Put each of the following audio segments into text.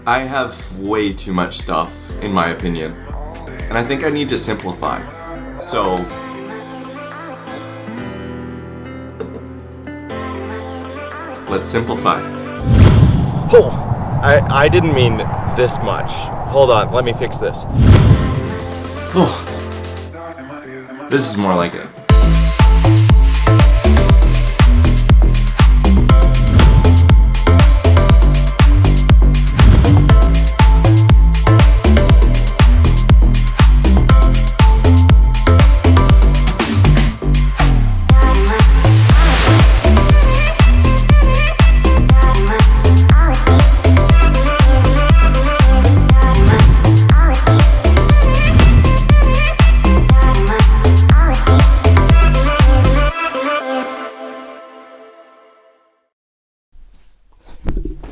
I have way too much stuff, in my opinion, and I think I need to simplify. So, let's simplify. Oh, I didn't mean this much. Hold on, let me fix this. Oh, this is more like it.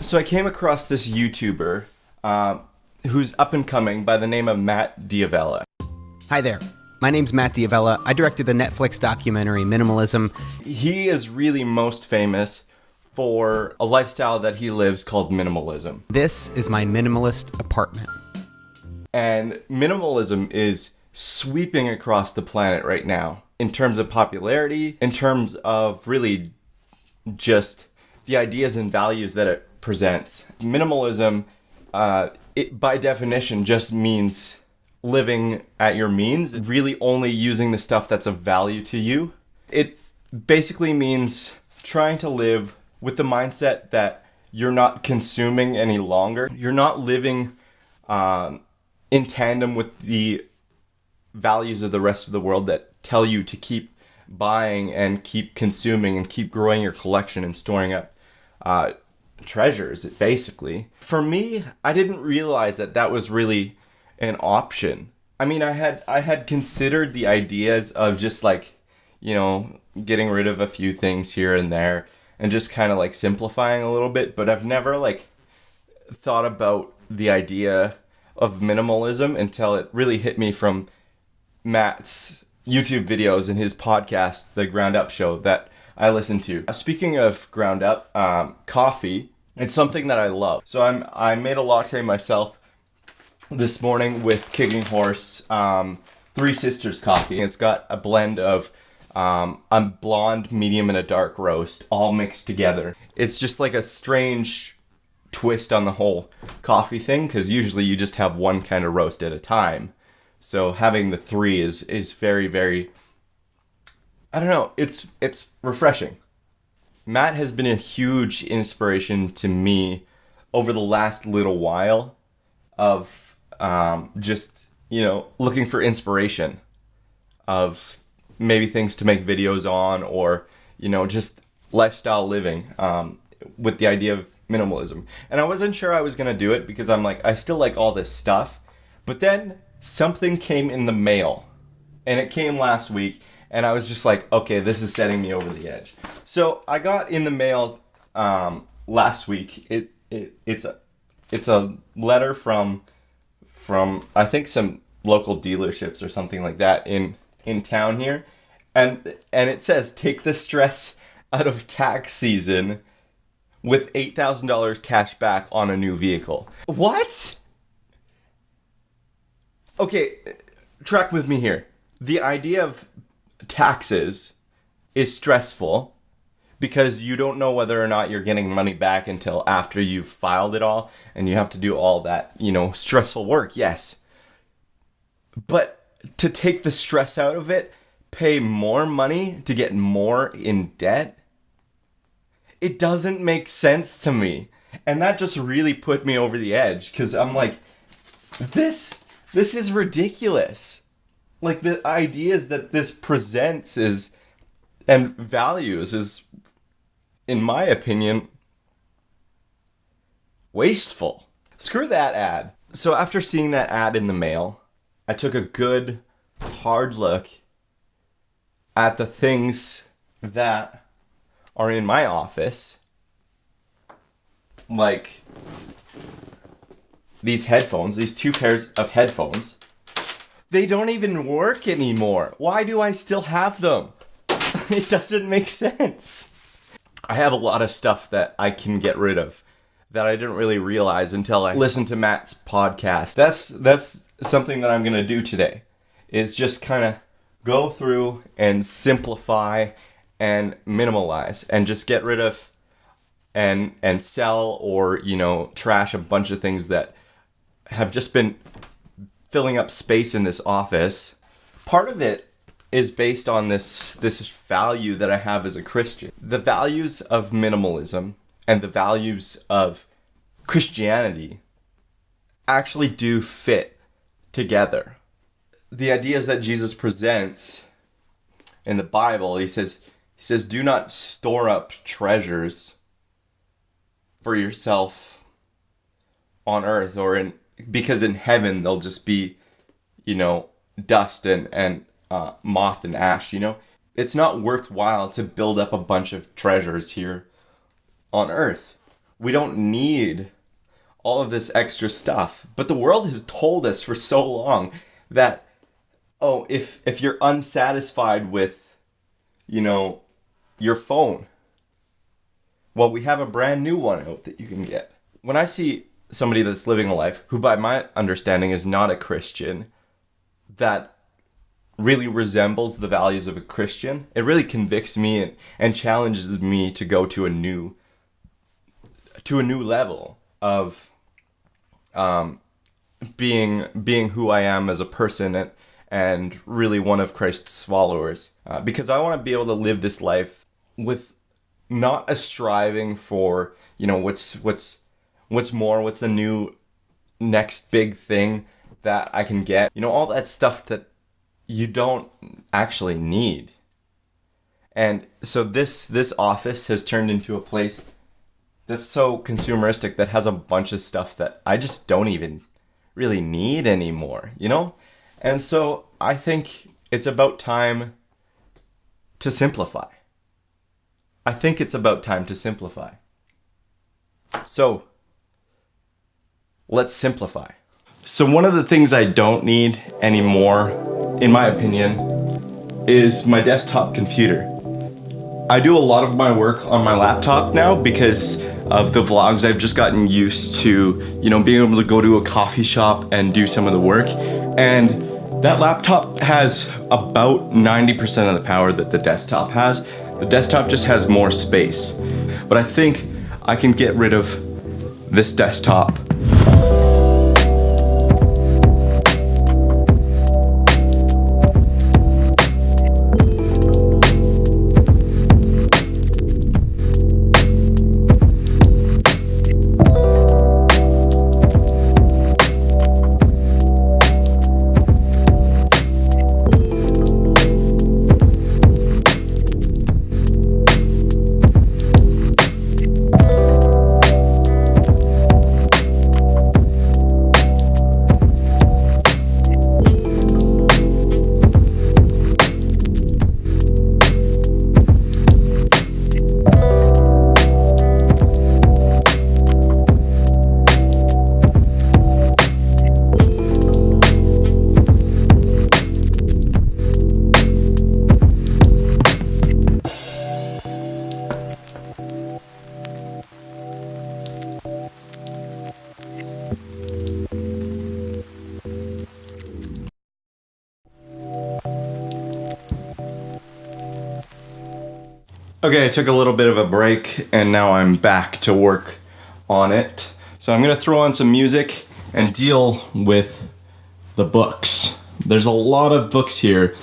So I came across this YouTuber who's up and coming by the name of Matt D'Avella. Hi there. My name's Matt D'Avella. I directed the Netflix documentary Minimalism. He is really most famous for a lifestyle that he lives called minimalism. This is my minimalist apartment. And minimalism is sweeping across the planet right now in terms of popularity, in terms of really just the ideas and values that it presents. Minimalism, it by definition just means living at your means, really only using the stuff that's of value to you. It basically means trying to live with the mindset that you're not consuming any longer. You're not living in tandem with the values of the rest of the world that tell you to keep buying and keep consuming and keep growing your collection and storing up treasures, basically. For me, I didn't realize that that was really an option. I mean, I had considered the ideas of just like, you know, getting rid of a few things here and there and just kind of like simplifying a little bit, but I've never like thought about the idea of minimalism until it really hit me from Matt's YouTube videos and his podcast, The Ground Up Show, that I listen to. Speaking of ground up, coffee, it's something that I love. So I made a latte myself this morning with Kicking Horse Three Sisters coffee. It's got a blend of a blonde, medium, and a dark roast all mixed together. It's just like a strange twist on the whole coffee thing, because usually you just have one kind of roast at a time. So having the three is very, very, I don't know, it's refreshing. Matt has been a huge inspiration to me over the last little while of just, you know, looking for inspiration of maybe things to make videos on, or, you know, just lifestyle living with the idea of minimalism. And I wasn't sure I was going to do it because I'm like, I still like all this stuff. But then something came in the mail, and it came last week. And I was just like, okay, this is setting me over the edge. So I got in the mail last week. It's a letter from I think some local dealerships or something like that in town here, and it says, take the stress out of tax season with $8,000 cash back on a new vehicle. What? Okay, track with me here. The idea of taxes is stressful because you don't know whether or not you're getting money back until after you've filed it all, and you have to do all that, you know, stressful work. Yes. But to take the stress out of it, pay more money to get more in debt, it doesn't make sense to me. And that just really put me over the edge, because I'm like, this is ridiculous. Like, the ideas that this presents and values is, in my opinion, wasteful. Screw that ad. So after seeing that ad in the mail, I took a good, hard look at the things that are in my office. Like these headphones, these two pairs of headphones. They don't even work anymore. Why do I still have them? It doesn't make sense. I have a lot of stuff that I can get rid of that I didn't really realize until I listened to Matt's podcast. That's something that I'm going to do today, is just kind of go through and simplify and minimalize and just get rid of and sell or, trash a bunch of things that have just been filling up space in this office. Part of it is based on this value that I have as a Christian. The values of minimalism and the values of Christianity actually do fit together. The ideas that Jesus presents in the Bible, he says, do not store up treasures for yourself on earth because in heaven they'll just be, dust and moth and ash, It's not worthwhile to build up a bunch of treasures here on earth. We don't need all of this extra stuff. But the world has told us for so long that, if you're unsatisfied with, your phone, well, we have a brand new one out that you can get. When I see somebody that's living a life who, by my understanding, is not a Christian, that really resembles the values of a Christian, it really convicts me and challenges me to go to a new level of being who I am as a person and really one of Christ's followers. Because I want to be able to live this life with not a striving for, what's the new next big thing that I can get. All that stuff that you don't actually need. And so this office has turned into a place that's so consumeristic that has a bunch of stuff that I just don't even really need anymore, And so I think it's about time to simplify. So let's simplify. So one of the things I don't need anymore, in my opinion, is my desktop computer. I do a lot of my work on my laptop now because of the vlogs. I've just gotten used to, being able to go to a coffee shop and do some of the work. And that laptop has about 90% of the power that the desktop has. The desktop just has more space. But I think I can get rid of this desktop. Okay, I took a little bit of a break and now I'm back to work on it. So I'm gonna throw on some music and deal with the books. There's a lot of books here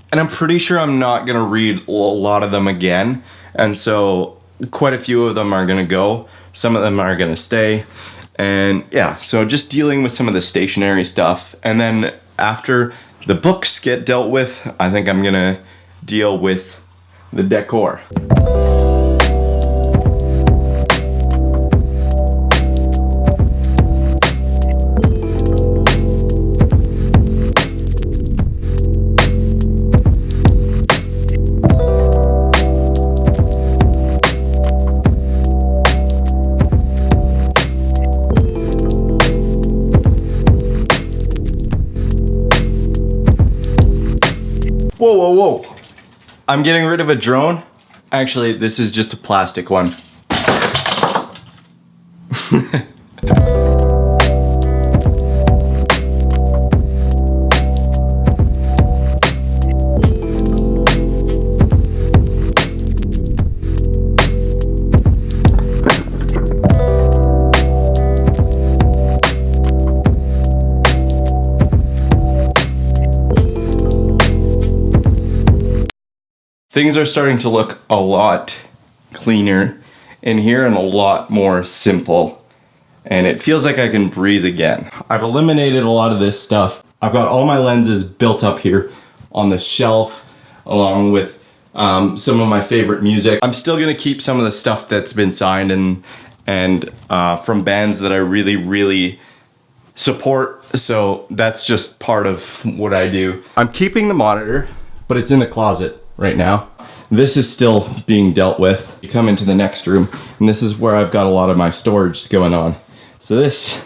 and I'm pretty sure I'm not gonna read a lot of them again. And so quite a few of them are gonna go. Some of them are gonna stay. And yeah, so just dealing with some of the stationery stuff. And then after the books get dealt with, I think I'm gonna deal with the decor. Whoa, whoa, whoa. I'm getting rid of a drone. Actually, this is just a plastic one. Things are starting to look a lot cleaner in here and a lot more simple. And it feels like I can breathe again. I've eliminated a lot of this stuff. I've got all my lenses built up here on the shelf, along with some of my favorite music. I'm still gonna keep some of the stuff that's been signed and from bands that I really support. So that's just part of what I do. I'm keeping the monitor, but it's in the closet right now. This is still being dealt with. You come into the next room, and this is where I've got a lot of my storage going on. So this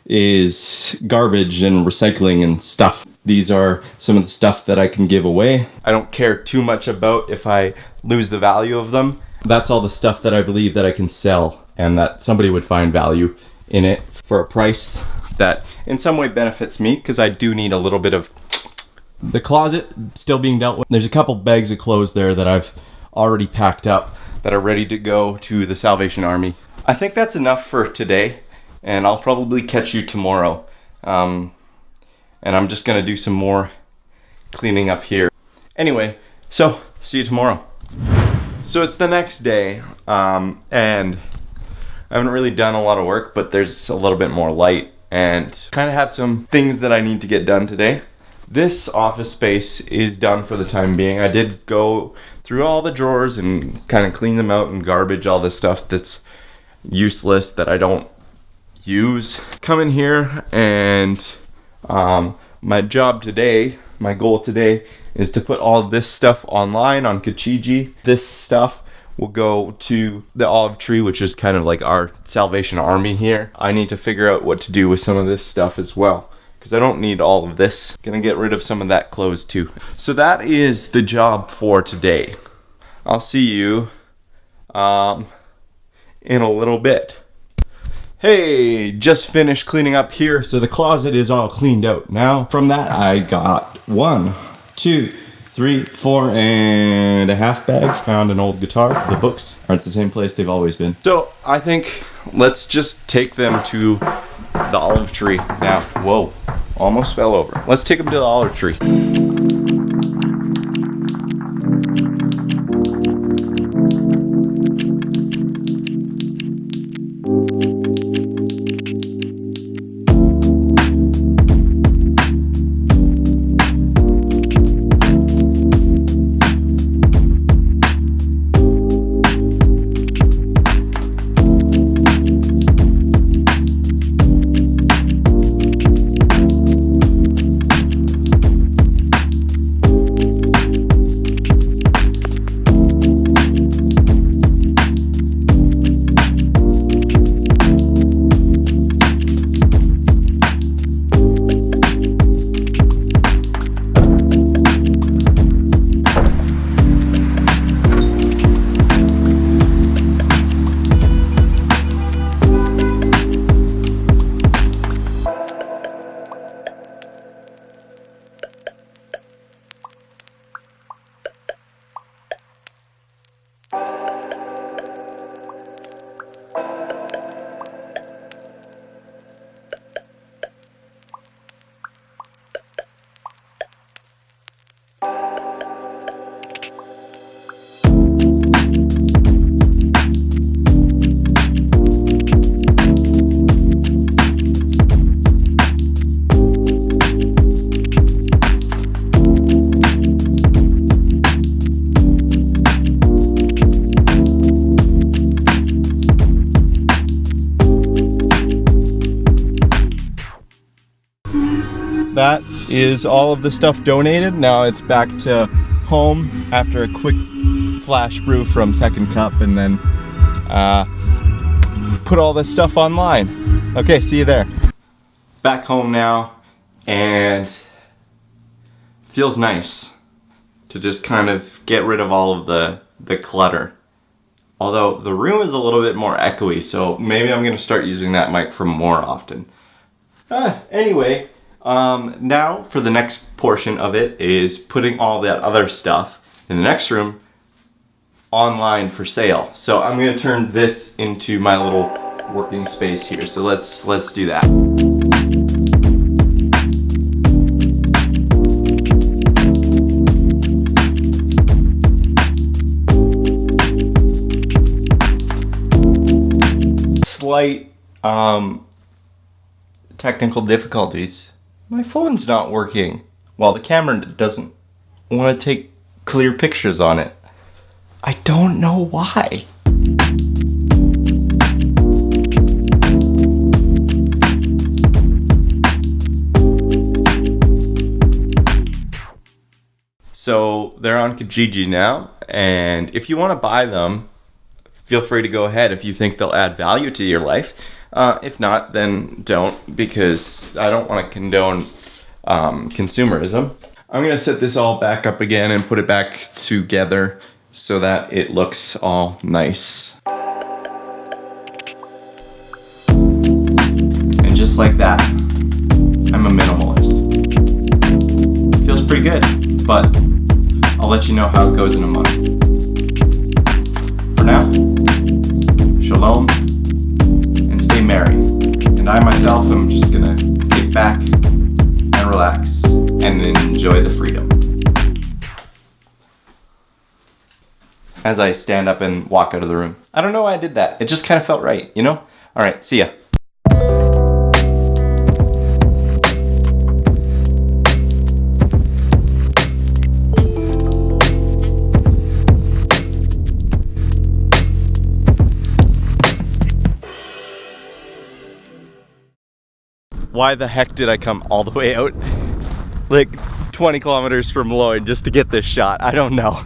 is garbage and recycling and stuff. These are some of the stuff that I can give away. I don't care too much about if I lose the value of them. That's all the stuff that I believe that I can sell and that somebody would find value in it for a price that in some way benefits me, because I do need a little bit of. The closet still being dealt with. There's a couple bags of clothes there that I've already packed up that are ready to go to the Salvation Army. I think that's enough for today, and I'll probably catch you tomorrow. And I'm just gonna do some more cleaning up here. Anyway, so see you tomorrow. So it's the next day, and I haven't really done a lot of work, but there's a little bit more light and kind of have some things that I need to get done today. This office space is done for the time being. I did go through all the drawers and kind of clean them out and garbage all this stuff that's useless that I don't use. Come in here and my job today, my goal today is to put all this stuff online on Kijiji. This stuff will go to the olive tree, which is kind of like our Salvation Army here. I need to figure out what to do with some of this stuff as well, because I don't need all of this. Gonna get rid of some of that clothes too. So that is the job for today. I'll see you in a little bit. Hey, just finished cleaning up here, so the closet is all cleaned out. Now from that I got 1, 2, 3, 4.5 bags. Found an old guitar. The books are at the same place they've always been. So I think let's just take them to the olive tree now. Whoa, almost fell over. Let's take them to the olive tree. That is all of the stuff donated. Now it's back to home after a quick flash brew from Second Cup, and then put all this stuff online. Okay, see you there. Back home now, and feels nice to just kind of get rid of all of the clutter Although the room is a little bit more echoey, so maybe I'm gonna start using that mic for more often. Anyway, now for the next portion of it is putting all that other stuff in the next room online for sale. So I'm gonna turn this into my little working space here. So let's do that. Slight technical difficulties. My phone's not working. Well, the camera doesn't want to take clear pictures on it. I don't know why. So they're on Kijiji now, and if you want to buy them, feel free to go ahead if you think they'll add value to your life. If not, then don't, because I don't want to condone consumerism. I'm going to set this all back up again and put it back together so that it looks all nice. And just like that, I'm a minimalist. Feels pretty good, but I'll let you know how it goes in a month. For now, shalom, and stay merry. And I myself am just gonna kick back and relax and enjoy the freedom. As I stand up and walk out of the room. I don't know why I did that. It just kind of felt right, you know? Alright, see ya. Why the heck did I come all the way out, like 20 kilometers from Lloyd just to get this shot? I don't know.